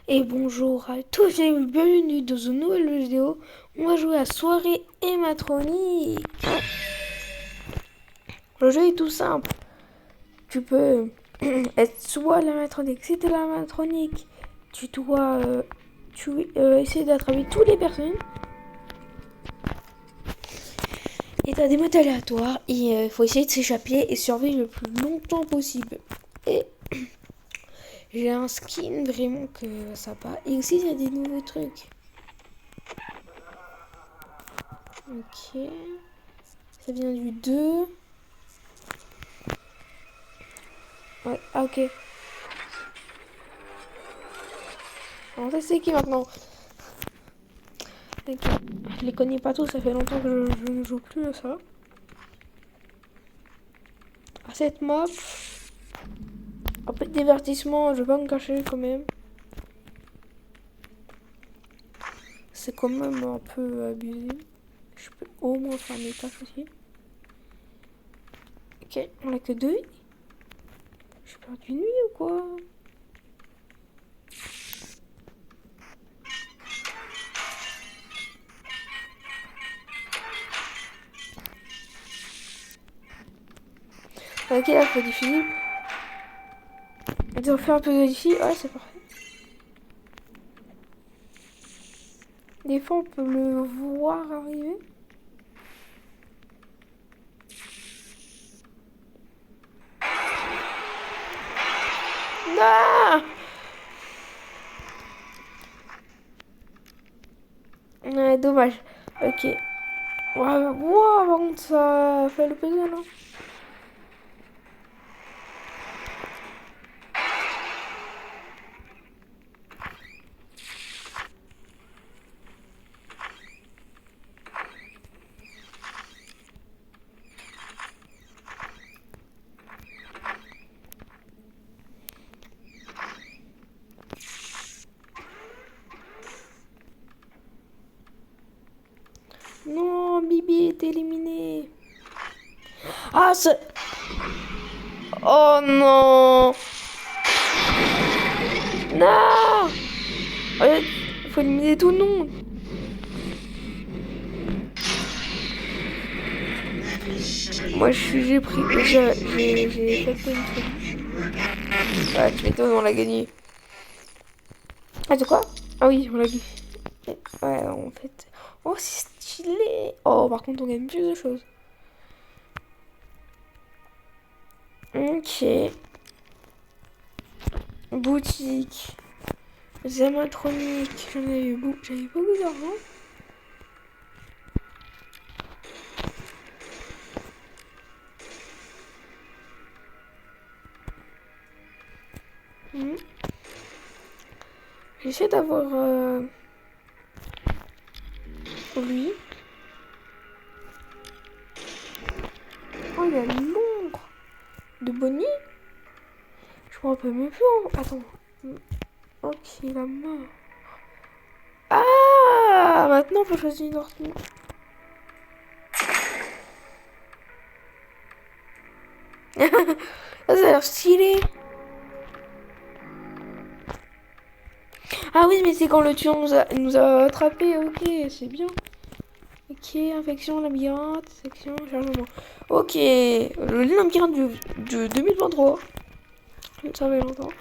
Et bonjour à tous et bienvenue dans une nouvelle vidéo. On va jouer à Soirée Hématronique. Le jeu est tout simple. Tu peux être soit l'animatronique. Si t'es l'animatronique, tu dois essayer d'attraper toutes les personnes. Et t'as des modes aléatoires. Et il faut essayer de s'échapper et survivre le plus longtemps possible. Et j'ai un skin vraiment que ça va. Et aussi il y a des nouveaux trucs. Ok. Ça vient du 2. Ouais, ah, ok. Alors ça c'est qui maintenant? Ok. Je les connais pas tous, ça fait longtemps que je ne joue plus à ça. À cette map, un peu de divertissement, je vais pas me cacher quand même. C'est quand même un peu abusé. Je peux au moins faire mes tâches aussi. Ok, on a que 2. J'ai perdu une nuit ou quoi? Ok, là, faut difficile. Ils ont fait un peu de ici. Ouais, c'est parfait. Des fois, on peut le voir arriver. Non! Ouais, dommage. Ok. Ouais, wow, par contre, ça fait le puzzle, hein. Non, Bibi est éliminé. Ah, c'est... Oh non! Non! Il faut éliminer tout le monde. Moi, j'ai pris... J'ai fait une truc. Ouais, tu m'étonnes, on l'a gagné. Ah, c'est quoi? Ah oui, on l'a gagné. Ouais, en fait... Oh, c'est stylé. Oh, par contre, on gagne plus de choses. Ok. Boutique. Zamatronique. J'avais beaucoup d'argent. Hmm. J'essaie d'avoir lui. Oh, il y a l'ombre de Bonnie. Je me rappelle même plus. Attends. Ok, la main. Ah, maintenant, on peut choisir une ordre. Ça a l'air stylé. Ah oui, mais c'est quand le tueur nous a attrapés. Ok, c'est bien. Ok, infection, labyrinthe, section, chargement. Ok, le labyrinthe de 2023. Ça fait longtemps.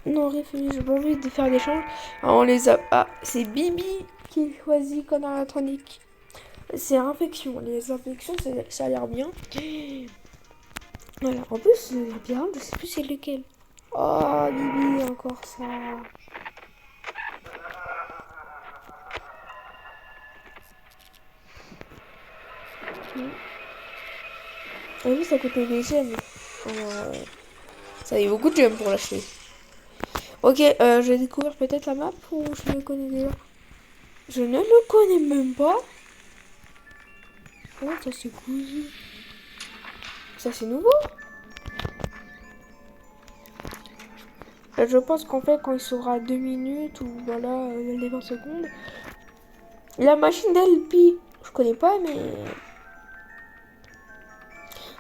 Non, réfléchis, j'ai pas envie de faire d'échange. Ah, on les a. Ah, c'est Bibi qui choisit comme électronique. C'est infection. Les infections, ça a l'air bien. Voilà. En plus, le labyrinthe, je sais plus c'est lequel. Oh, Bibi, encore ça. Ah oui, ça coûtait des gemmes. Alors, ça avait beaucoup de gemmes pour l'acheter. Ok, je vais découvrir peut-être la map ou je le connais déjà. Je ne le connais même pas. Oh, ça c'est cousu. Ça c'est nouveau. Je pense qu'en fait, quand il sera 2 minutes ou voilà, les 20 secondes, la machine d'LP, je connais pas, mais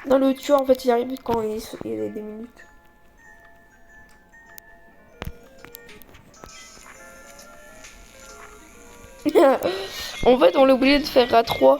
dans le tueur, en fait, il arrive quand il est des minutes. En fait, on l'a oublié de faire à 3.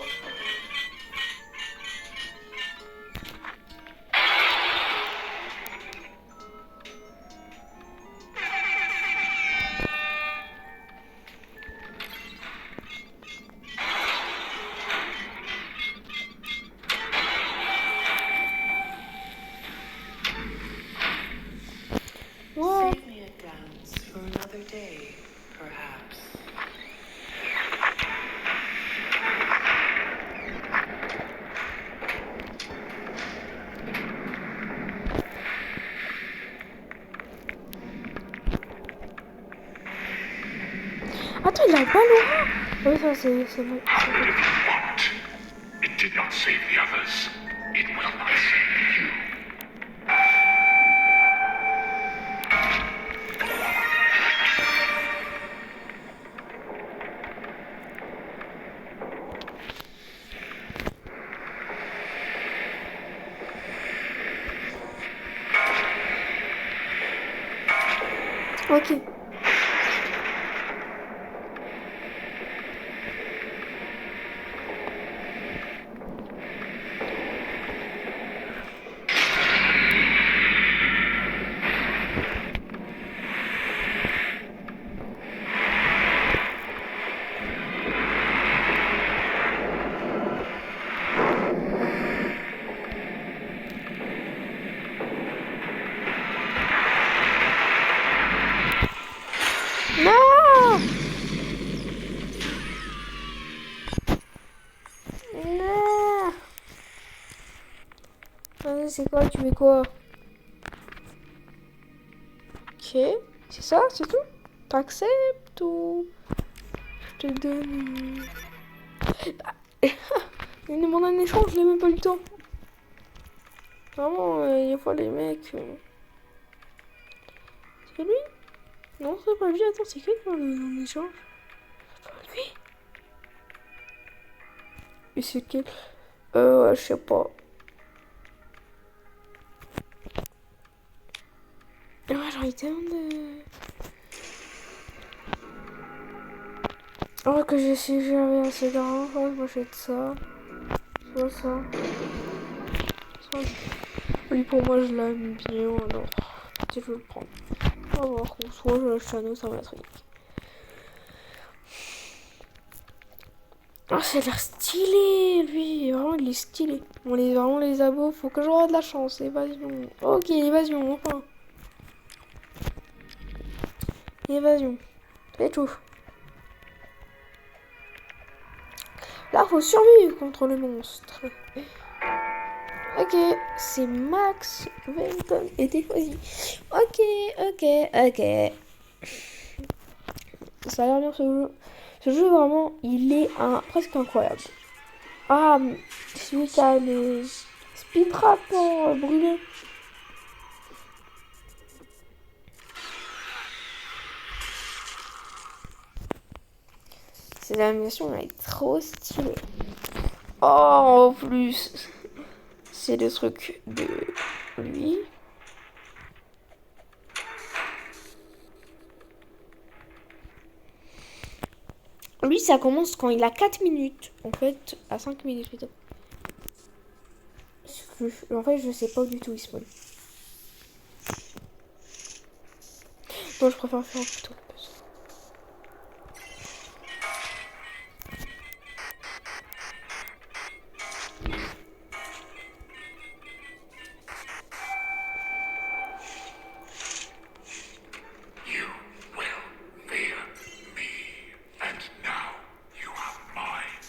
Ouais. Save me a dance for another day, perhaps. Attends, il a pas Laura. Oui, ça c'est bon. What? It did not save the others. It will not save you. Ok. Non! Non! Vas-y, c'est quoi? Tu veux quoi? Ok. C'est ça? C'est tout? T'acceptes ou... Je te donne... Il me demande un échange, je n'ai même pas eu le temps. Vraiment, il faut les mecs... C'est lui? Non, c'est pas lui. Attends, c'est qui qui m'a donné un échange? C'est pas lui. Et c'est qui? Ouais, je sais pas. Ouais, j'en ai tellement de... Oh, que je sais, j'avais assez d'argent, je m'achète ça. Soit ça. Soit... Oui, pour moi, je l'aime bien, alors... Si je veux le prendre. On va voir. Ou soit je l'achète à nous, ça va être... Oh, ça a l'air stylé, lui. Vraiment, il est stylé. On les vraiment les abos. Faut que j'aurai de la chance. Évasion. Ok, évasion, enfin. Évasion. C'est tout. Là, faut survivre contre le monstre. Ok, c'est Max Venton était choisi. Ok, ok, ok. Ça a l'air bien ce jeu. Ce jeu, vraiment, il est presque incroyable. Ah, celui qui a les speedtrap brûlés. Cette animation, elle est trop stylée. Oh, en plus, c'est le truc de lui. Lui, ça commence quand il a 4 minutes. En fait, à 5 minutes plutôt. En fait, je sais pas du tout, il spawn. Donc, je préfère faire plutôt. You will fear me, and now you are mine.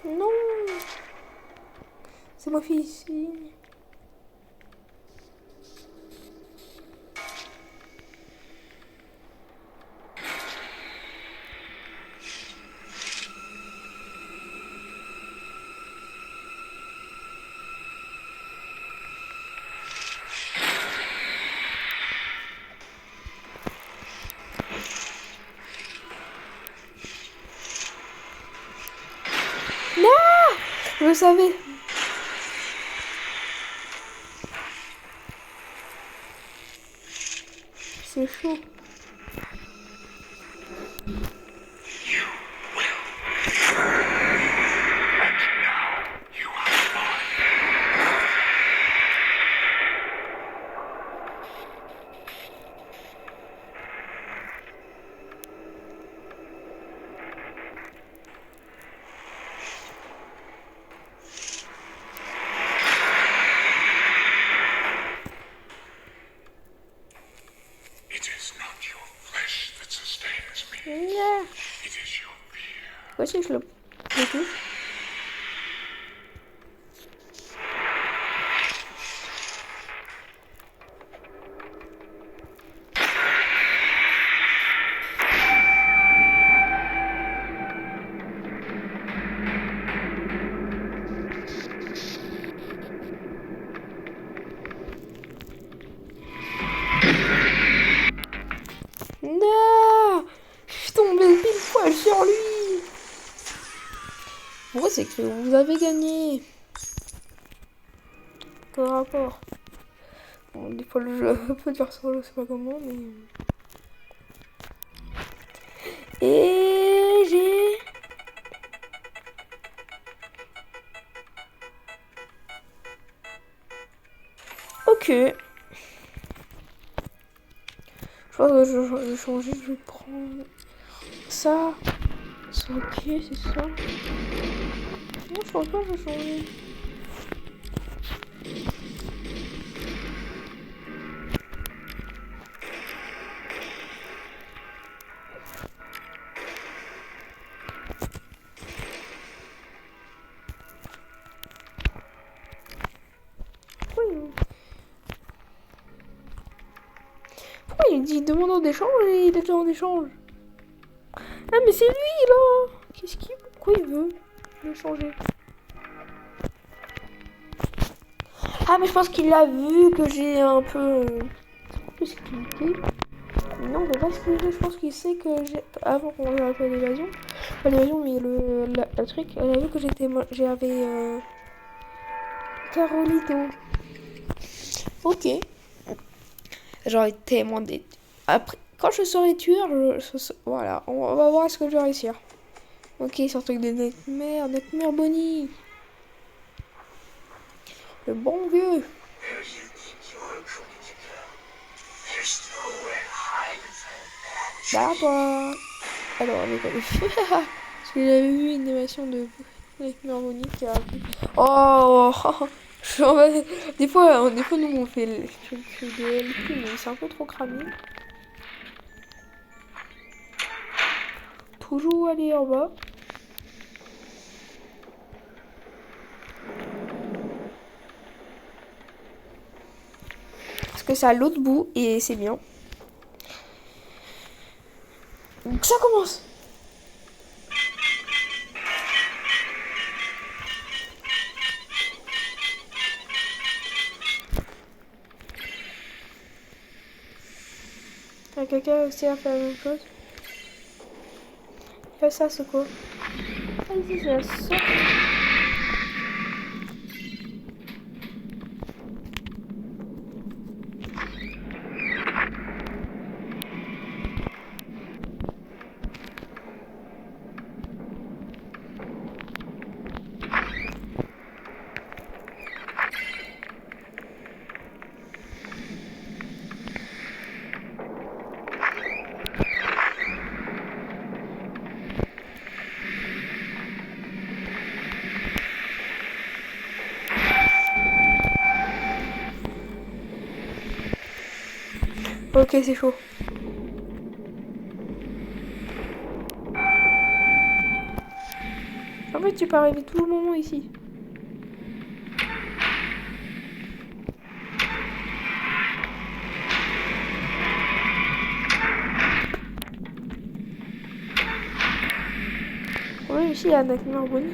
Non, c'est ma fille ici. le savais. C'est chaud. You will fear. And now you are mine. It is not your flesh that sustains me. Yeah. It is your fear. Pourquoi si je le touche? Non, je suis tombée pile poil sur lui. Pourquoi c'est que vous avez gagné? Quel rapport? Bon, des fois le jeu peut dire ça, je sais pas comment, mais... Et j'ai... Ok. Je pense que je vais changer, je vais prendre ça. C'est ok, c'est ça. Non, je pense pas que je vais changer. Pourquoi il dit demande en échange et il est déjà en échange? Ah mais c'est lui là. Qu'est-ce qu'il... Pourquoi il veut le changer? Ah mais je pense qu'il a vu que j'ai un peu... plus cliqué. Non, on peut pas se cliquer, je pense qu'il sait que j'ai... Avant qu'on j'avais pas d'évasion. Pas l'évasion mais le truc, elle a vu que j'avais... Carolito. Ok. J'aurais tellement des... Après, quand je serai tueur, voilà, on va voir ce que je vais réussir. Ok, surtout avec des Nightmare Bonnie. Le bon vieux. Bah toi. Alors, on est pas parce que j'avais vu une animation de Nightmare Bonnie qui a... Oh, des fois, nous on fait des LP, mais c'est un peu trop cramé. Toujours aller en bas. Parce que c'est à l'autre bout et c'est bien. Donc ça commence. Il y a quelqu'un aussi à faire la même chose. Et ça c'est quoi? Ah ici c'est la sorte. Ok, c'est chaud. En fait, tu peux arriver tout le moment ici. Oui, ici, il y a Nightmare Bonnie.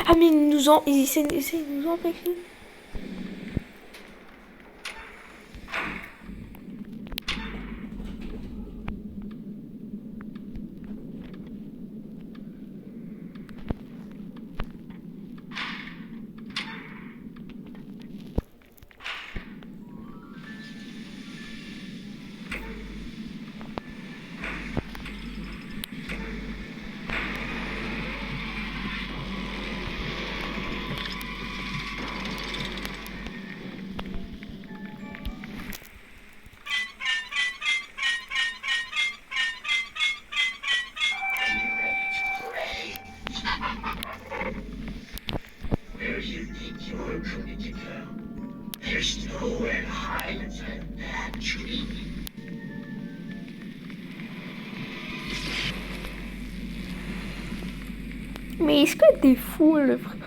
Ah, mais il essaie de nous empêcher. Your progenitor. There's nowhere to hide than that tree. Mais est-ce que t'es fou, le frère?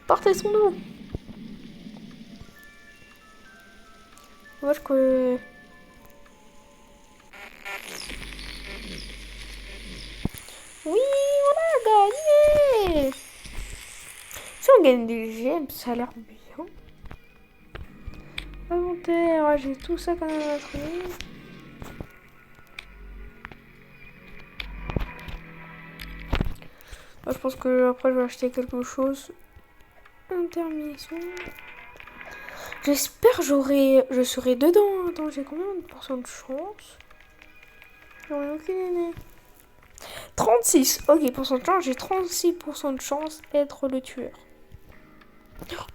Portez son nom. Moi, je crois... Oui, on a gagné. Si on gagne des gemmes, ça a l'air bien. Inventaire, j'ai tout ça quand même à trouver. Là, je pense que après je vais acheter quelque chose. Intermission. J'espère je serai dedans. Attends, j'ai combien de pourcents de chance? J'en ai aucune idée. 36. Ok, pourcent de chance. J'ai 36% de chance d'être le tueur.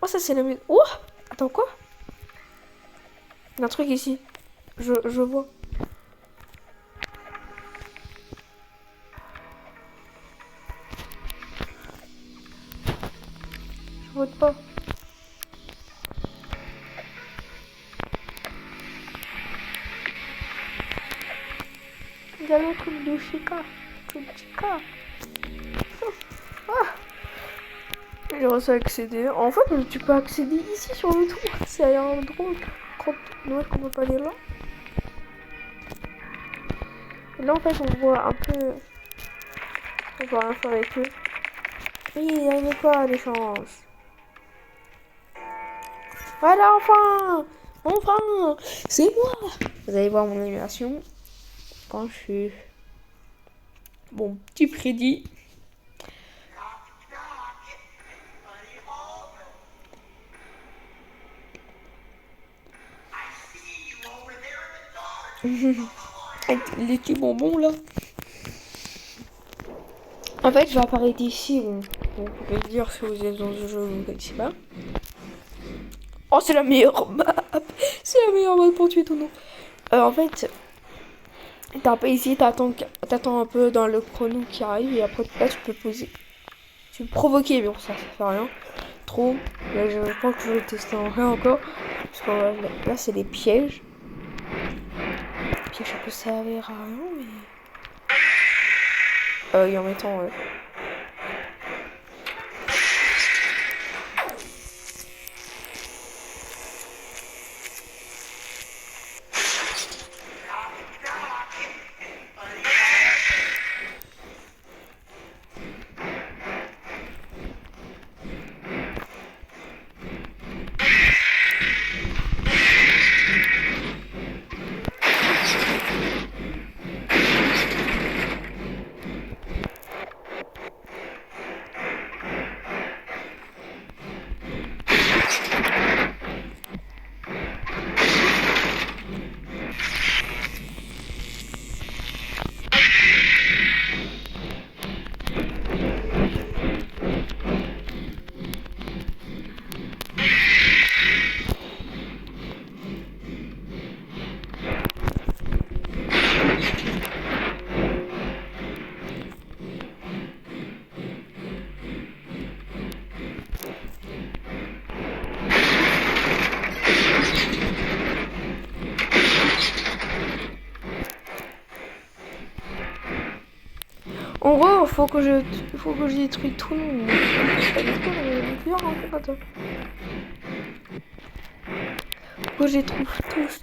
Oh, ça c'est la musique. Oh, attends, quoi? Il y a un truc ici. Je vois. Je vote pas. Il y a le truc de Chica. Chica. Ah. J'ai réussi à accéder. En fait, tu peux accéder ici sur le toit. C'est un drôle. Dommage qu'on peut pas aller là. Et là, en fait, on voit un peu. On peut rien faire avec eux. Oui, il n'y avait pas d'échange. Voilà, enfin! Enfin! C'est moi! Vous allez voir mon animation. Quand je suis. Bon, petit prédit. Avec les petits bonbons là. En fait, je vais apparaître ici. Bon, vous pouvez me dire si vous êtes dans ce jeu, vous ne connaissez pas. Oh, c'est la meilleure map! C'est la meilleure map pour tuer ton nom. En fait, t'as pas ici, t'attends un peu dans le chrono qui arrive et après là tu peux poser. Tu peux provoquer, mais bon, ça fait rien. Trop. Là, je pense que je vais tester en vrai encore. Parce que là, c'est des pièges. Pièges, ça peut servir à rien, mais. Et en mettant. En gros, faut que je détruise tout le monde. Pas du tout, mais plusieurs en fait. Attends. Faut que je les trouve tous.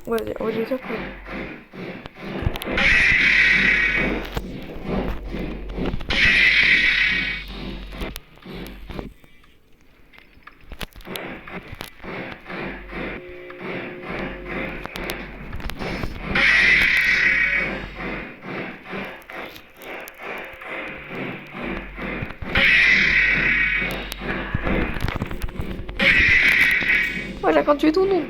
Ouais, je vais dire quoi. Moi, j'ai quand tué tout le monde.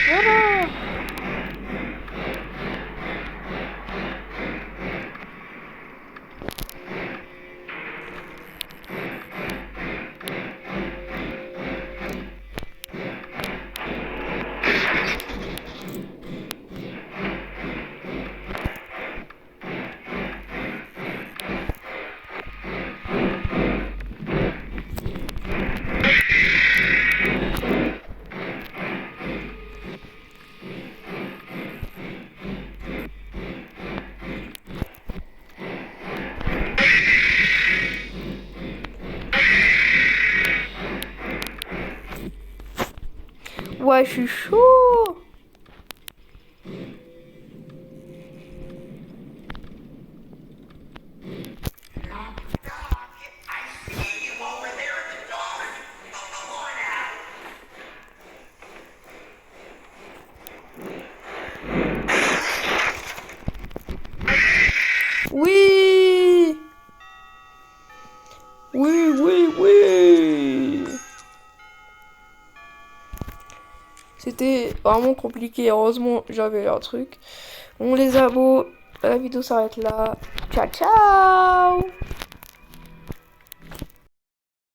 Voilà. Ouais, je suis chaud. Oui. Oui, oui, oui. C'était vraiment compliqué. Heureusement, j'avais un truc. On les abos. La vidéo s'arrête là. Ciao, ciao.